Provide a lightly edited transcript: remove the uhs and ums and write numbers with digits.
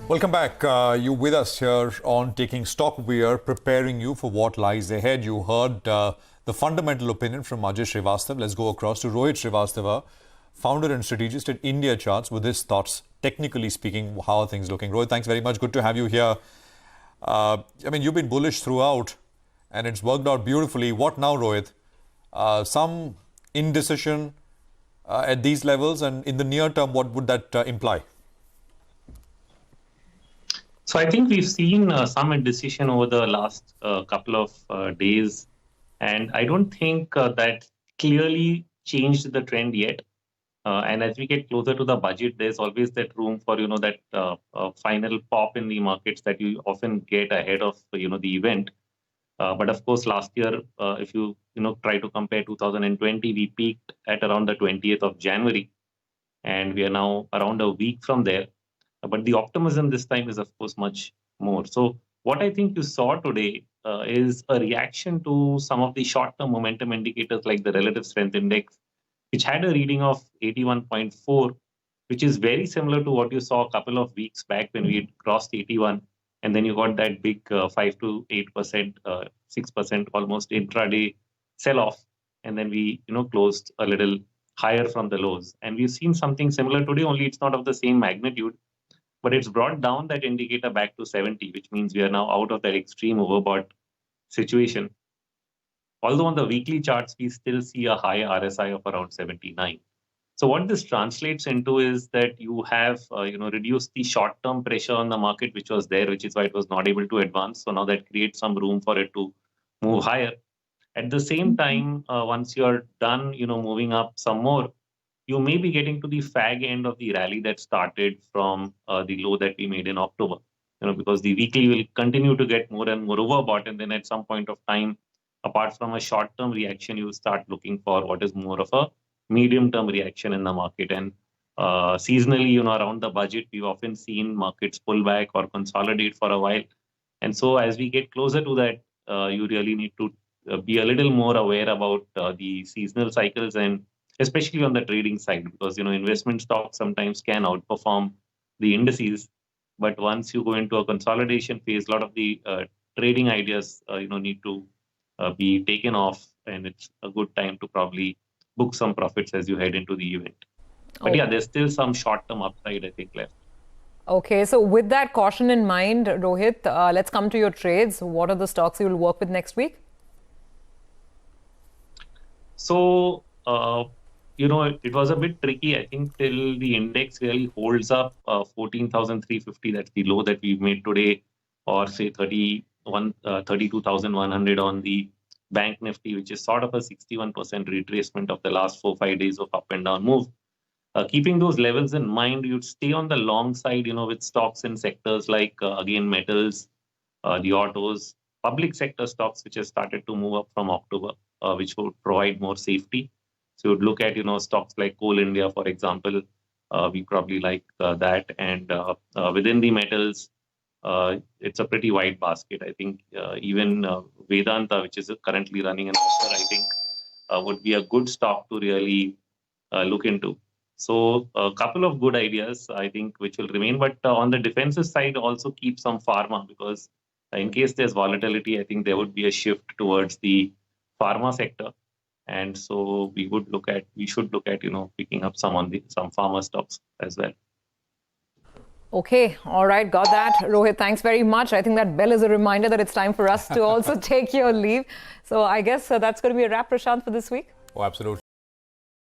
Welcome back. You with us here on Taking Stock. We are preparing you for what lies ahead. You heard the fundamental opinion from Ajay Srivastava. Let's go across to Rohit Srivastava, founder and strategist at India Charts, with his thoughts, technically speaking, how are things looking. Rohit, thanks very much. Good to have you here. You've been bullish throughout and it's worked out beautifully. What now, Rohit? Some indecision at these levels, and in the near term, what would that imply? So I think we've seen some indecision over the last couple of days, and I don't think that clearly changed the trend yet. And as we get closer to the budget, there's always that room for that final pop in the markets that you often get ahead of the event. But of course, last year, if you try to compare 2020, we peaked at around the 20th of January, and we are now around a week from there. But the optimism this time is, of course, much more. So what I think you saw today is a reaction to some of the short-term momentum indicators like the relative strength index, which had a reading of 81.4, which is very similar to what you saw a couple of weeks back when we had crossed 81. And then you got that big 5 to 8%, 6% almost intraday sell-off. And then we closed a little higher from the lows. And we've seen something similar today, only it's not of the same magnitude. But it's brought down that indicator back to 70, which means we are now out of that extreme overbought situation. Although on the weekly charts, we still see a high RSI of around 79. So what this translates into is that you have reduced the short-term pressure on the market, which was there, which is why it was not able to advance. So now that creates some room for it to move higher. At the same time, once you're done, moving up some more, you may be getting to the fag end of the rally that started from the low that we made in October, because the weekly will continue to get more and more overbought. And then at some point of time, apart from a short-term reaction, you start looking for what is more of a medium-term reaction in the market. And seasonally, around the budget, we've often seen markets pull back or consolidate for a while. And so as we get closer to that, you really need to be a little more aware about the seasonal cycles, and especially on the trading side, because investment stocks sometimes can outperform the indices. But once you go into a consolidation phase, a lot of the trading ideas need to be taken off, and it's a good time to probably book some profits as you head into the event. But yeah, there's still some short-term upside, I think, left. Okay, so with that caution in mind, Rohit, let's come to your trades. What are the stocks you will work with next week? So, it was a bit tricky, I think, till the index really holds up 14,350. That's the low that we've made today, or say 32,100 on the Bank Nifty, which is sort of a 61% retracement of the last 4-5 days of up and down move. Keeping those levels in mind, you'd stay on the long side, with stocks in sectors like, again, metals, the autos, public sector stocks, which has started to move up from October, which will provide more safety. So you'd look at, stocks like Coal India, for example. We probably like that. And within the metals, it's a pretty wide basket. I think even Vedanta, which is currently running an offer, I think would be a good stock to really look into. So a couple of good ideas, I think, which will remain. But on the defensive side, also keep some pharma, because in case there's volatility, I think there would be a shift towards the pharma sector. And so we should look at, picking up some pharma stocks as well. Okay, all right, got that. Rohit, thanks very much. I think that bell is a reminder that it's time for us to also take your leave. So I guess that's going to be a wrap, Prashant, for this week. Oh, absolutely.